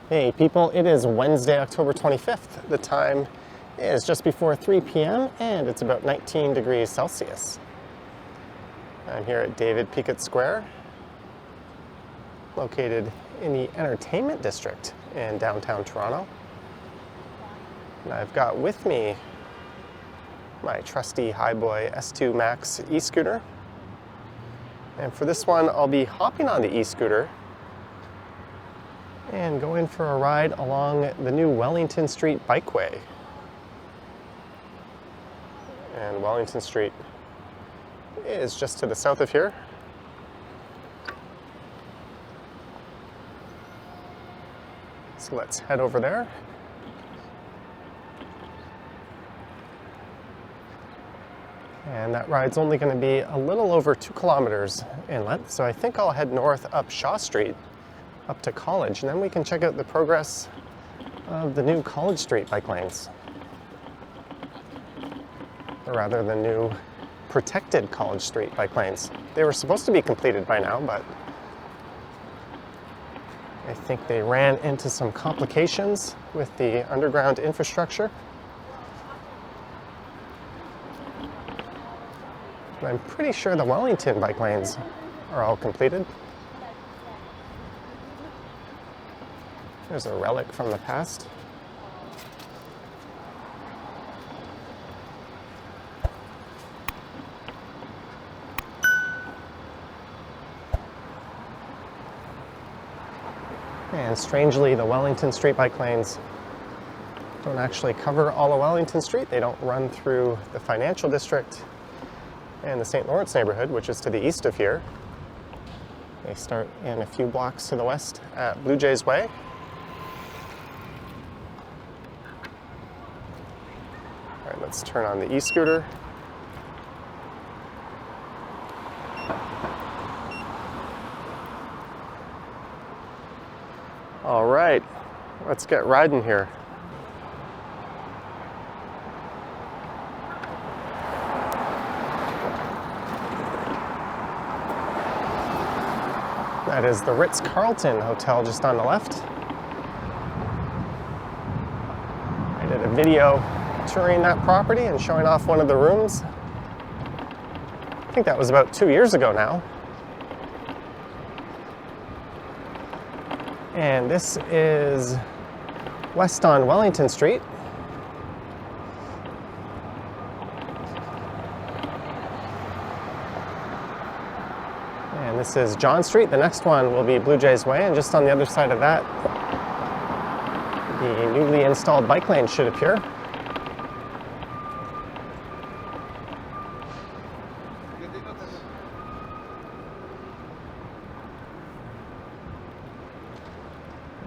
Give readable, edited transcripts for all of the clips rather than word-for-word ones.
Hey people, it is Wednesday, October 25th. The time is just before 3 p.m. and it's about 19 degrees Celsius. I'm here at David Peckett Square, located in the entertainment district in downtown Toronto. And I've got with me my trusty Highboy S2 Max e-scooter. And for this one, I'll be hopping on the e-scooter and going for a ride along the new Wellington Street Bikeway. And Wellington Street is just to the south of here. So let's head over there. And that ride's only going to be a little over 2 kilometers in length, so I think I'll head north up Shaw Street up to College, and then we can check out the progress of the new College Street bike lanes. Or rather, the new protected College Street bike lanes. They were supposed to be completed by now, but I think they ran into some complications with the underground infrastructure. But I'm pretty sure the Wellington bike lanes are all completed. There's a relic from the past. And strangely, the Wellington Street bike lanes don't actually cover all of Wellington Street. They don't run through the financial district and the St. Lawrence neighborhood, which is to the east of here. They start in a few blocks to the west at Blue Jays Way. All right, let's turn on the e-scooter. All right, let's get riding here. That is the Ritz-Carlton Hotel just on the left. I did a video touring that property and showing off one of the rooms. I think that was about 2 years ago now. And this is west on Wellington Street. And this is John Street. The next one will be Blue Jays Way, and just on the other side of that, the newly installed bike lane should appear.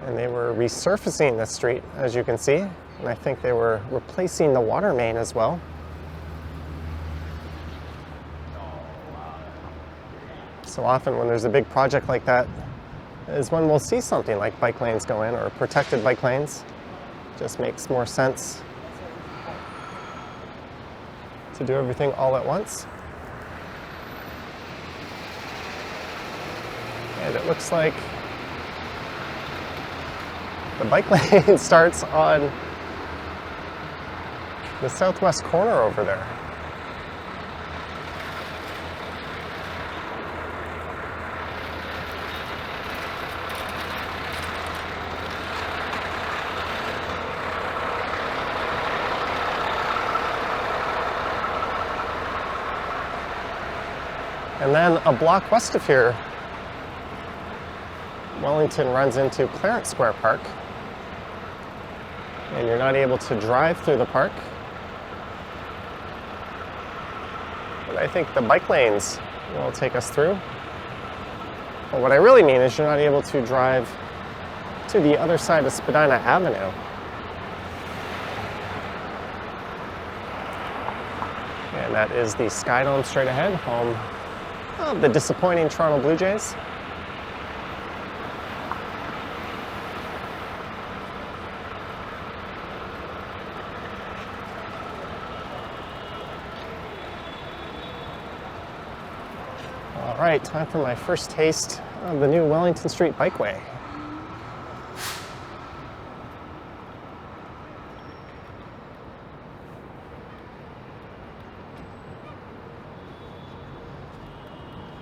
And they were resurfacing the street, as you can see, and I think they were replacing the water main as well. So often when there's a big project like that is when we'll see something like bike lanes go in, or protected bike lanes. Just makes more sense to do everything all at once. And it looks like the bike lane starts on the southwest corner over there. And then a block west of here, Wellington runs into Clarence Square Park. And you're not able to drive through the park. But I think the bike lanes will take us through. But what I really mean is you're not able to drive to the other side of Spadina Avenue. And that is the Skydome straight ahead, home of the disappointing Toronto Blue Jays. All right, time for my first taste of the new Wellington Street Bikeway.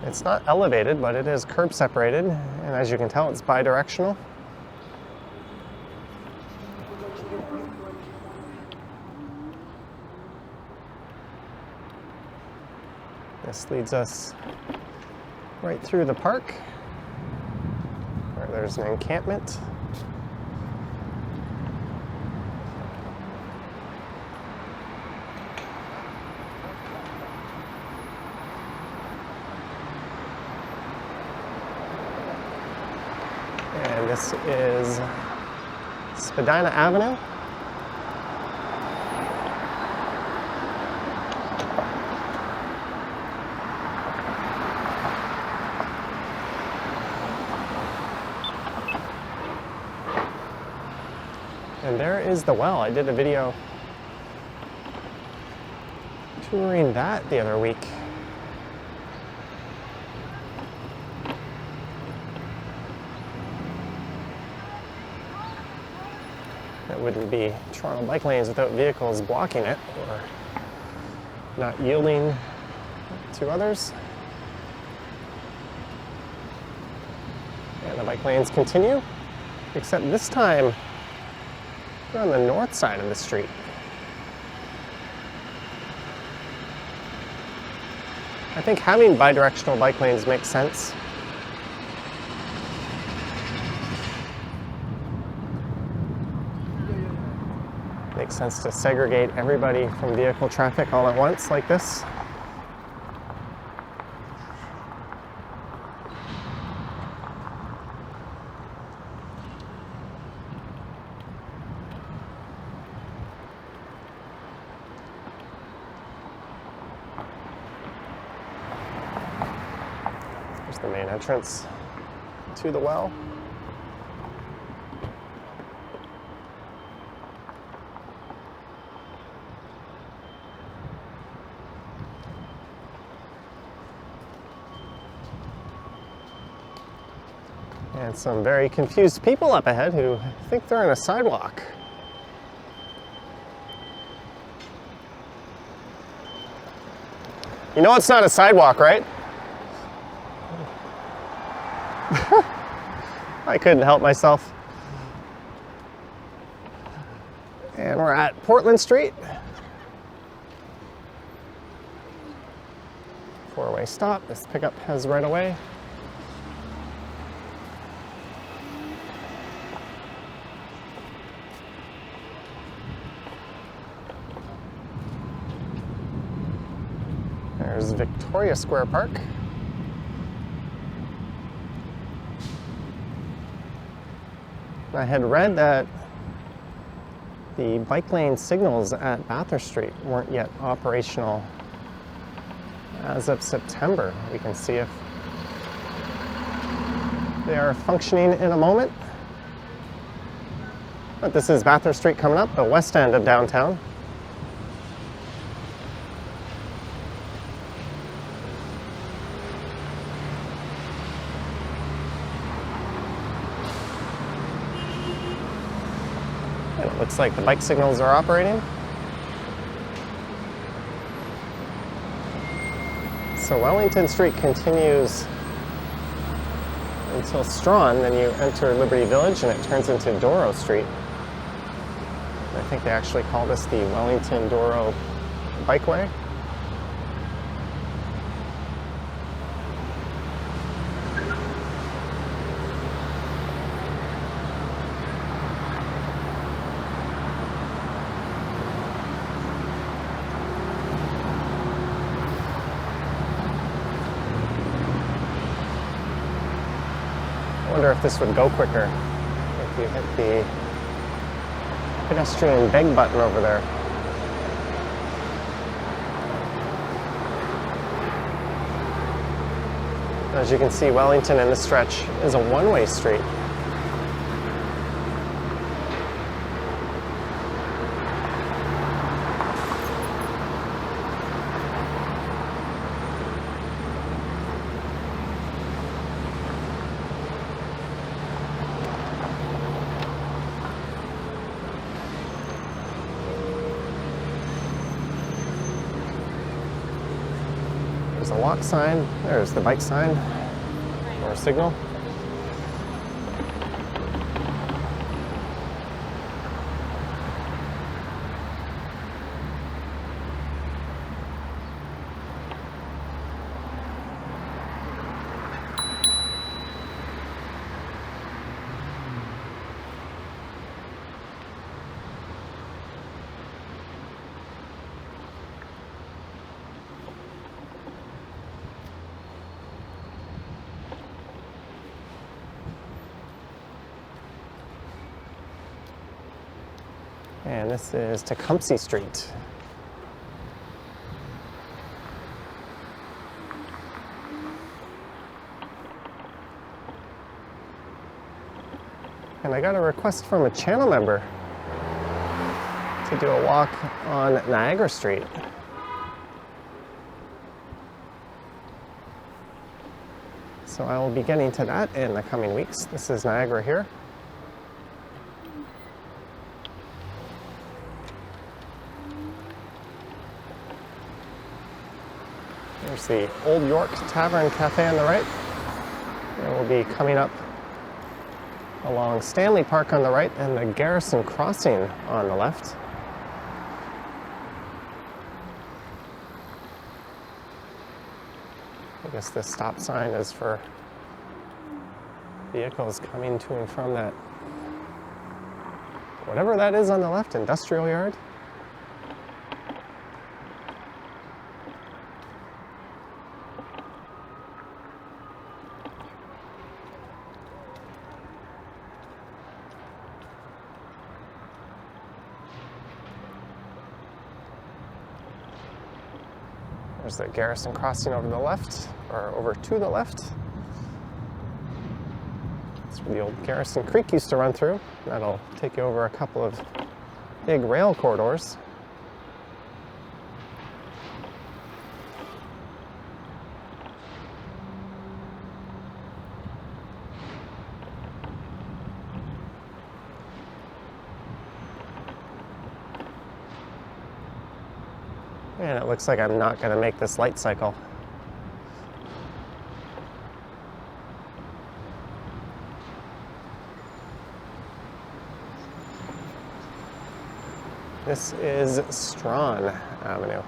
It's not elevated, but it is curb separated, and as you can tell, it's bi-directional. This leads us right through the park, where there's an encampment. And this is Spadina Avenue. And there is the well. I did a video touring that the other week. That wouldn't be Toronto bike lanes without vehicles blocking it or not yielding to others. And the bike lanes continue, except this time we're on the north side of the street. I think having bi-directional bike lanes makes sense. Makes sense to segregate everybody from vehicle traffic all at once like this. There's the main entrance to the well. And some very confused people up ahead who think they're on a sidewalk. You know it's not a sidewalk, right? I couldn't help myself. And we're at Portland Street. Four-way stop. This pickup has right away. There's Victoria Square Park. I had read that the bike lane signals at Bathurst Street weren't yet operational as of September. We can see if they are functioning in a moment. But this is Bathurst Street coming up, the west end of downtown. And it looks like the bike signals are operating. So Wellington Street continues until Strawn, then you enter Liberty Village and it turns into Doro Street. I think they actually call this the Wellington Doro Bikeway. I wonder if this would go quicker if you hit the pedestrian beg button over there. As you can see, Wellington in this stretch is a one-way street. There's a walk sign. There's the bike sign or signal. And this is Tecumseh Street. And I got a request from a channel member to do a walk on Niagara Street. So I will be getting to that in the coming weeks. This is Niagara here. There's the Old York Tavern Cafe on the right. And we'll be coming up along Stanley Park on the right and the Garrison Crossing on the left. I guess this stop sign is for vehicles coming to and from that, whatever that is on the left, industrial yard. There's the Garrison Crossing over the left, or over to the left. That's where the old Garrison Creek used to run through. That'll take you over a couple of big rail corridors. And it looks like I'm not going to make this light cycle. This is Strawn Avenue.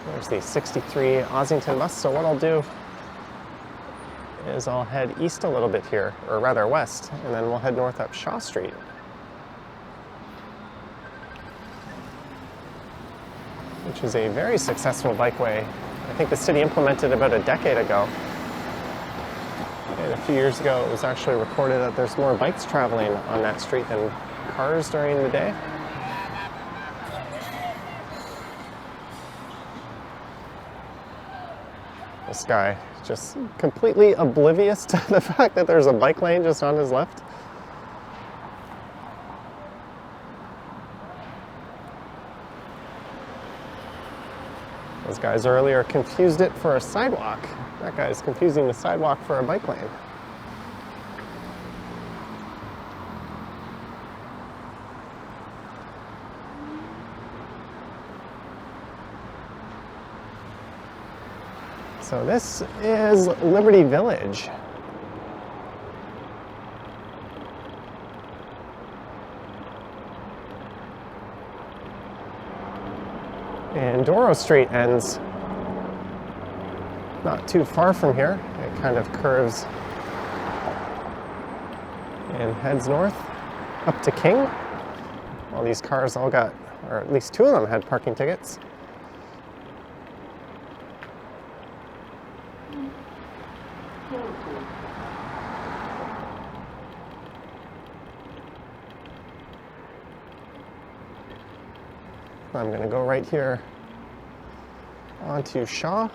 There's the 63 Ossington bus. So what I'll do is I'll head east a little bit here, or rather west, and then we'll head north up Shaw Street. Which is a very successful bikeway. I think the city implemented about a decade ago. And a few years ago it was actually recorded that there's more bikes traveling on that street than cars during the day. This guy just completely oblivious to the fact that there's a bike lane just on his left. Those guys earlier confused it for a sidewalk. That guy's confusing the sidewalk for a bike lane. So this is Liberty Village. And Doro Street ends not too far from here. It kind of curves and heads north up to King. All these cars all got, or at least two of them had parking tickets. I'm going to go right here onto Shaw.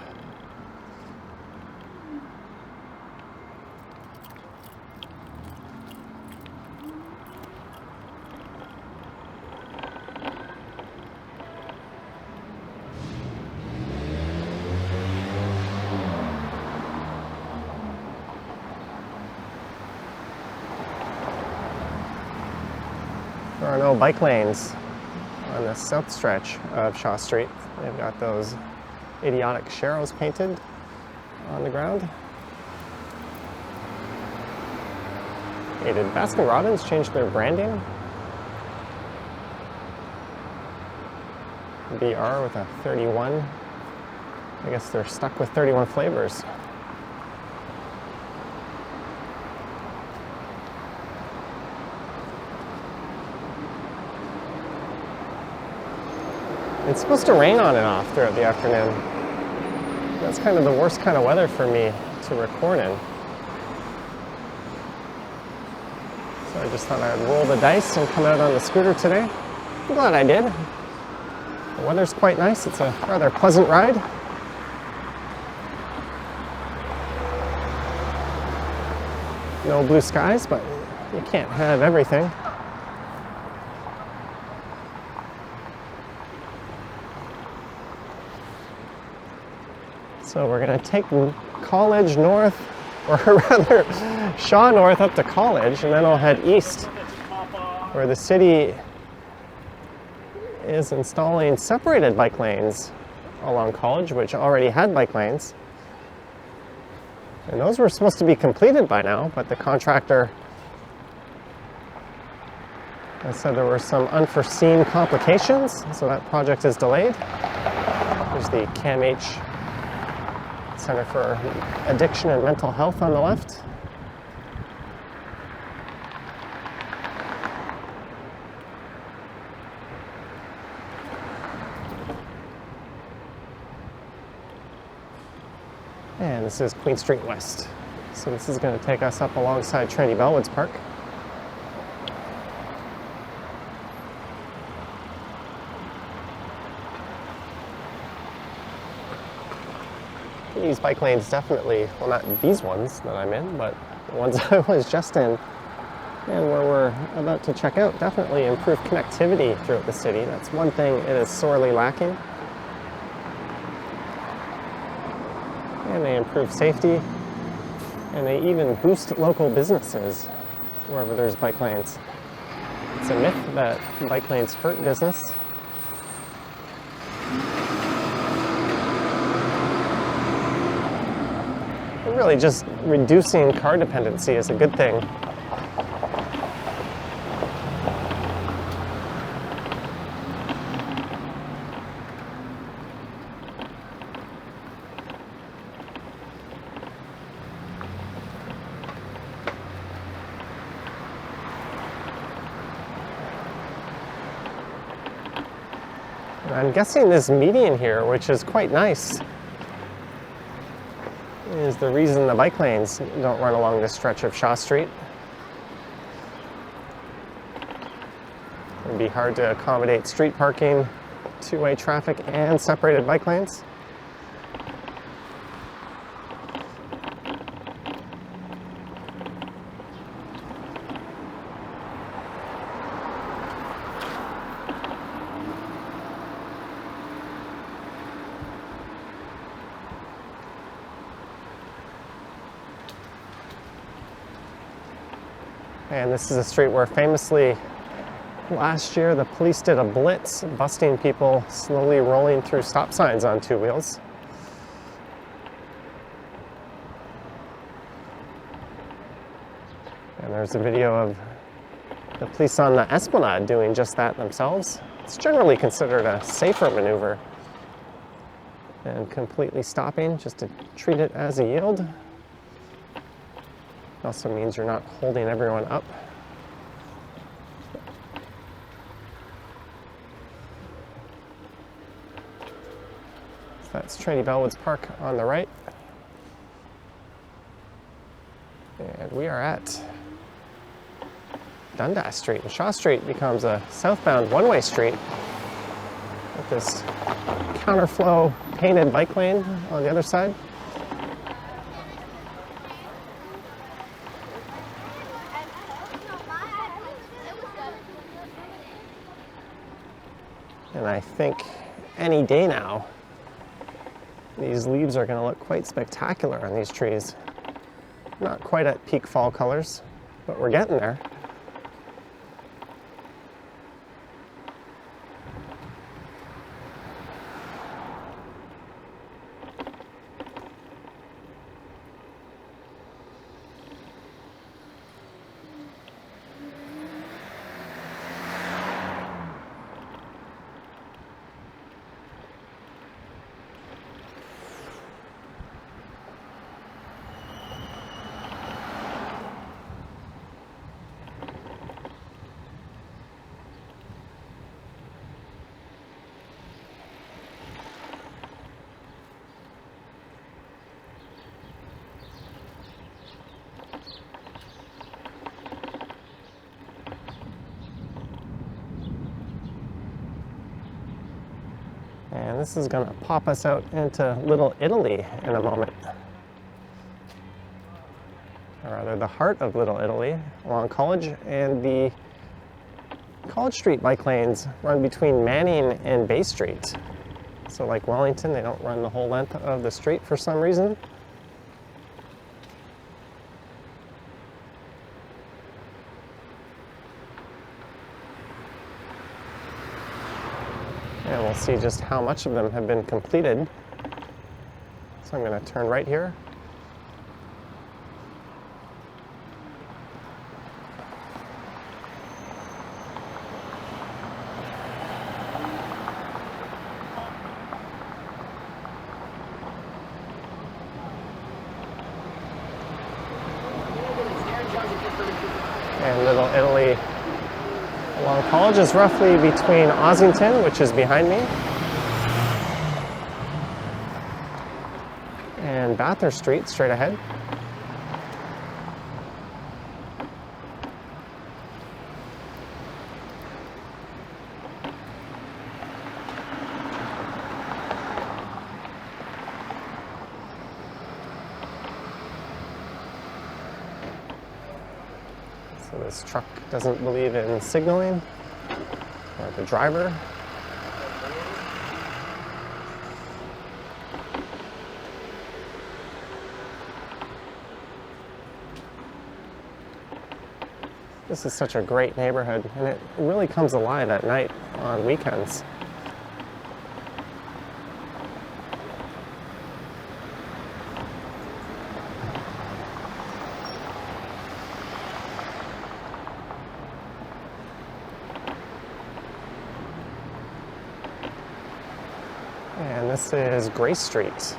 There are no bike lanes on the south stretch of Shaw Street. They've got those idiotic sharrows painted on the ground. Hey, did Baskin-Robbins change their branding? BR with a 31. I guess they're stuck with 31 flavors. It's supposed to rain on and off throughout the afternoon. That's kind of the worst kind of weather for me to record in. So I just thought I'd roll the dice and come out on the scooter today. I'm glad I did. The weather's quite nice. It's a rather pleasant ride. No blue skies, but you can't have everything. So we're going to take College North, or rather Shaw North up to College, and then I'll head east where the city is installing separated bike lanes along College, which already had bike lanes. And those were supposed to be completed by now, but the contractor said there were some unforeseen complications, so that project is delayed. There's the CAMH Center for Addiction and Mental Health on the left. And this is Queen Street West. So this is going to take us up alongside Trinity Bellwoods Park. These bike lanes definitely, well, not these ones that I'm in, but the ones I was just in and where we're about to check out, definitely improve connectivity throughout the city. That's one thing it is sorely lacking. And they improve safety, and they even boost local businesses wherever there's bike lanes. It's a myth that bike lanes hurt business. Really, just reducing car dependency is a good thing. I'm guessing this median here, which is quite nice, is the reason the bike lanes don't run along this stretch of Shaw Street. It would be hard to accommodate street parking, two-way traffic, and separated bike lanes. And this is a street where famously last year the police did a blitz busting people slowly rolling through stop signs on two wheels. And there's a video of the police on the Esplanade doing just that themselves. It's generally considered a safer maneuver than completely stopping, just to treat it as a yield. It also means you're not holding everyone up. So that's Trinity Bellwoods Park on the right. And we are at Dundas Street. And Shaw Street becomes a southbound one-way street with this counterflow painted bike lane on the other side. And I think any day now, these leaves are going to look quite spectacular on these trees. Not quite at peak fall colors, but we're getting there. And this is going to pop us out into Little Italy in a moment. Or rather, the heart of Little Italy along College, and the College Street bike lanes run between Manning and Bay Street. So like Wellington, they don't run the whole length of the street for some reason. And we'll see just how much of them have been completed. So I'm going to turn right here. And Little Italy along College is roughly between Ossington, which is behind me, and Bathurst Street straight ahead. So this truck doesn't believe in signaling, or the driver. This is such a great neighborhood, and it really comes alive at night on weekends. And this is Grace Street.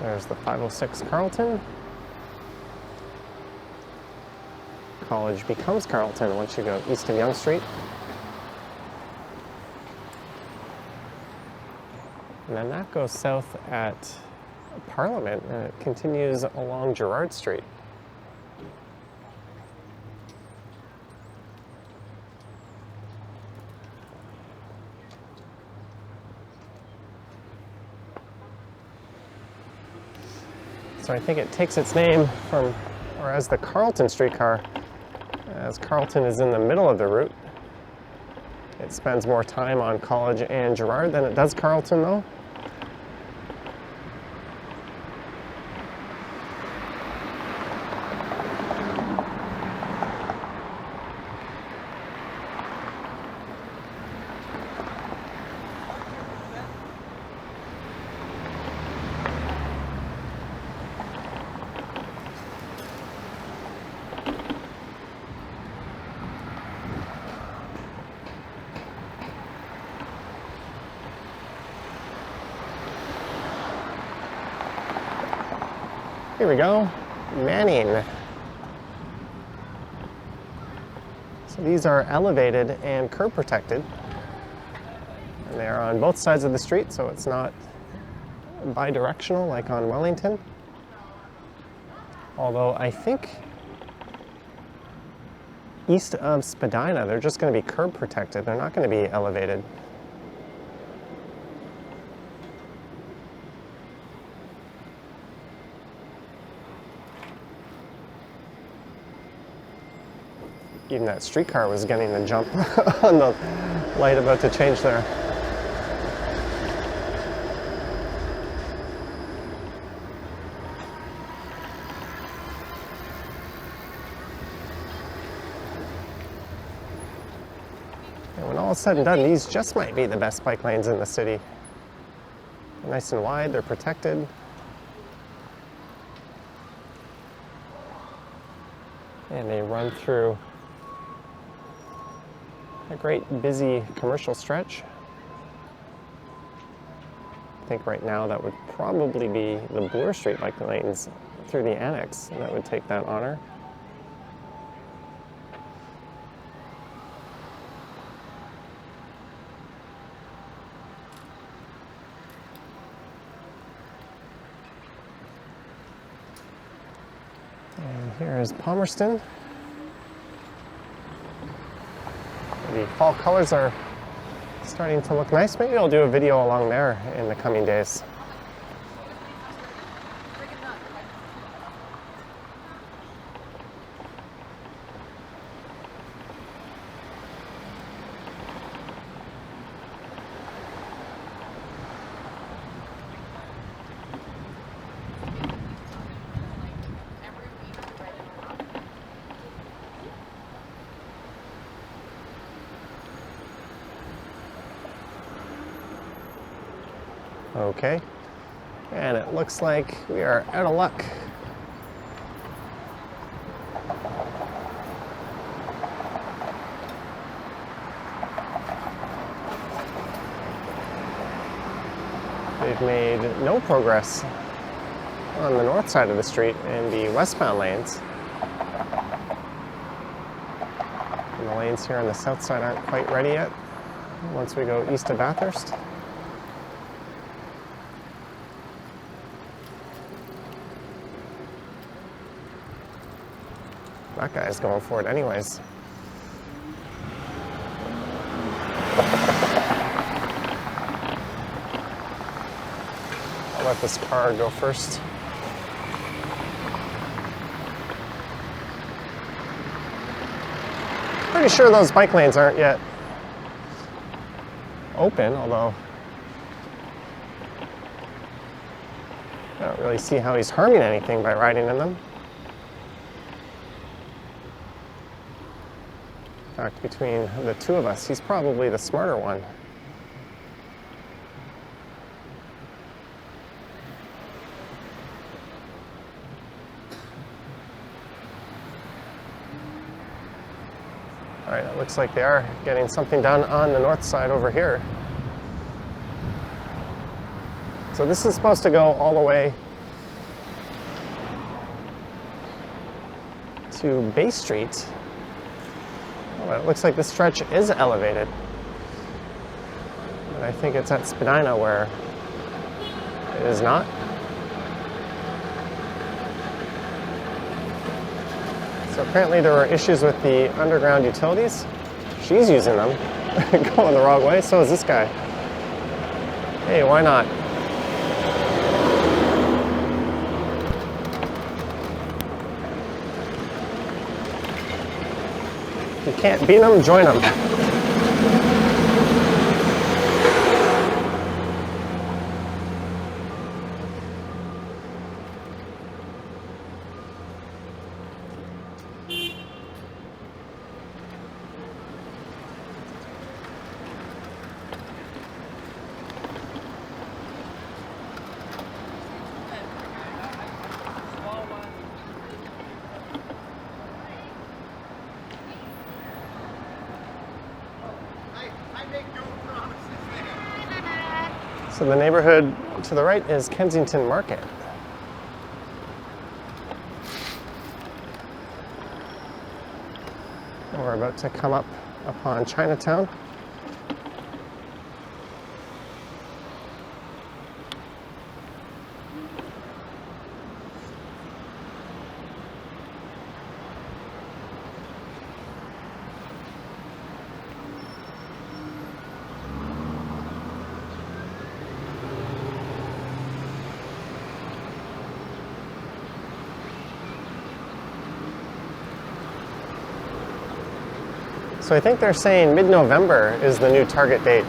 There's the 506 Carlton. College becomes Carlton once you go east of Yonge Street. And then that goes south at Parliament, and it continues along Gerrard Street. So I think it takes its name from, or as the Carlton streetcar, as Carlton is in the middle of the route. It spends more time on College and Gerrard than it does Carlton, though. Here we go, Manning. So these are elevated and curb protected. And they are on both sides of the street, so it's not bi-directional like on Wellington. Although I think east of Spadina, they're just going to be curb protected. They're not going to be elevated. Even that streetcar was getting the jump on the light about to change there. And when all is said and done, these just might be the best bike lanes in the city. They're nice and wide, they're protected. And they run through a great busy commercial stretch. I think right now that would probably be the Bloor Street bike lanes through the annex that would take that honor. Here is Palmerston. The fall colors are starting to look nice. Maybe I'll do a video along there in the coming days. Okay, and it looks like we are out of luck. They've made no progress on the north side of the street in the westbound lanes. And the lanes here on the south side aren't quite ready yet once we go east of Bathurst. That guy's going for it anyways. I'll let this car go first. Pretty sure those bike lanes aren't yet open, although I don't really see how he's harming anything by riding in them. In fact, between the two of us, he's probably the smarter one. All right, it looks like they are getting something done on the north side over here. So this is supposed to go all the way to Bay Street. Well, it looks like this stretch is elevated. But I think it's at Spadina where it is not. So apparently there were issues with the underground utilities. She's using them, going the wrong way, so is this guy. Hey, why not? You can't beat them, join them. So the neighborhood to the right is Kensington Market. And we're about to come up upon Chinatown. So I think they're saying mid-November is the new target date.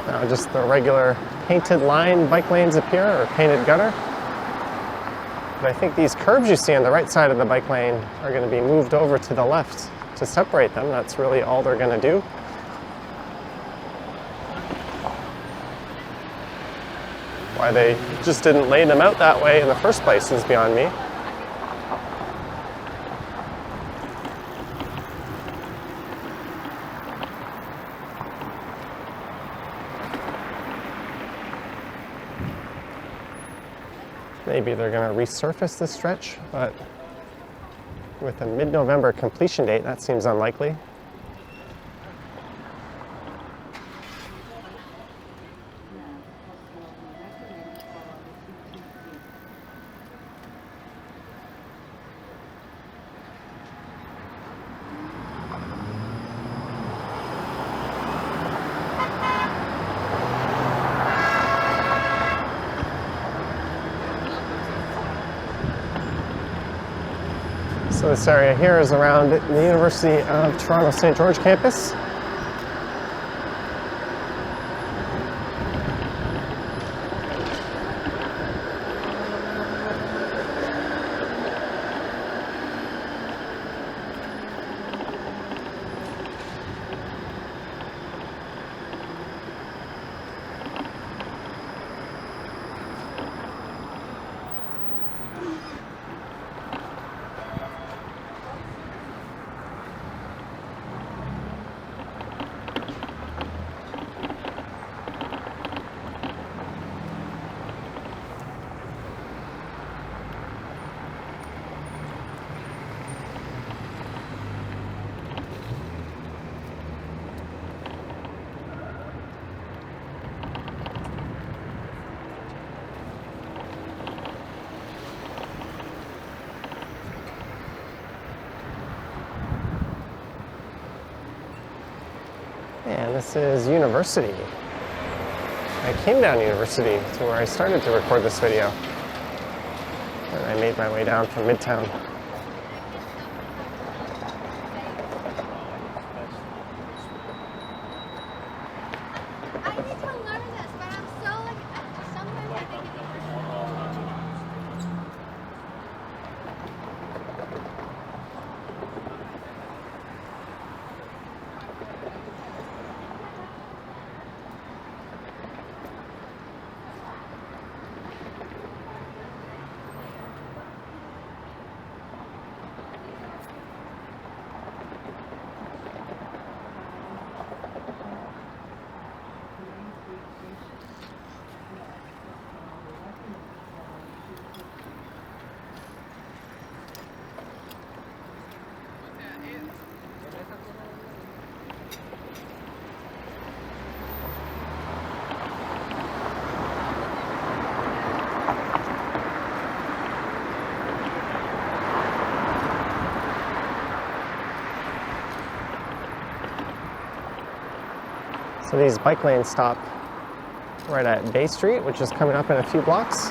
Now just the regular painted line bike lanes appear, or painted gutter. But I think these curbs you see on the right side of the bike lane are going to be moved over to the left to separate them. That's really all they're going to do. Why they just didn't lay them out that way in the first place is beyond me. Maybe they're going to resurface this stretch, but with a mid-November completion date, that seems unlikely. So this area here is around the University of Toronto St. George campus. And this is University. I came down University to where I started to record this video. And I made my way down from Midtown. I need to learn this, but I'm so like, sometimes I think it's So these bike lanes stop right at Bay Street, which is coming up in a few blocks.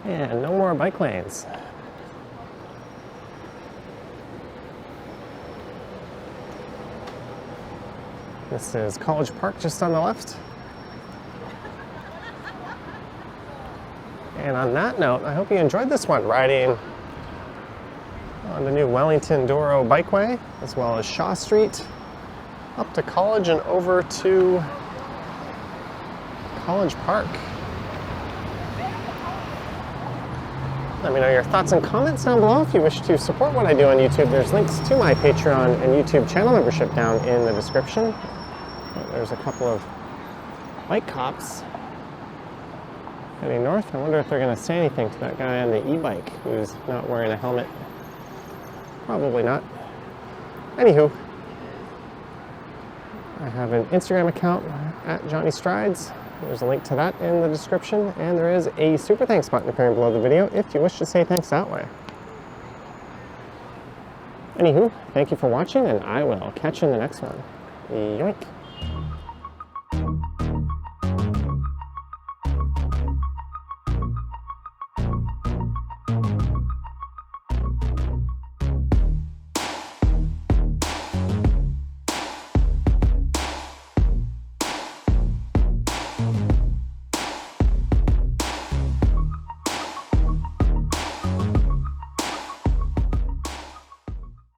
And no more bike lanes. This is College Park just on the left. And on that note, I hope you enjoyed this one, riding on the new Wellington Bikeway, as well as Shaw Street, up to College and over to College Park. Let me know your thoughts and comments down below. If you wish to support what I do on YouTube, there's links to my Patreon and YouTube channel membership down in the description. There's a couple of bike cops heading north. I wonder if they're going to say anything to that guy on the e-bike who's not wearing a helmet. Probably not. Anywho, I have an Instagram account at Johnny Strides. There's a link to that in the description, and there is a super thanks button appearing below the video if you wish to say thanks that way. Anywho, thank you for watching, and I will catch you in the next one. Yoink!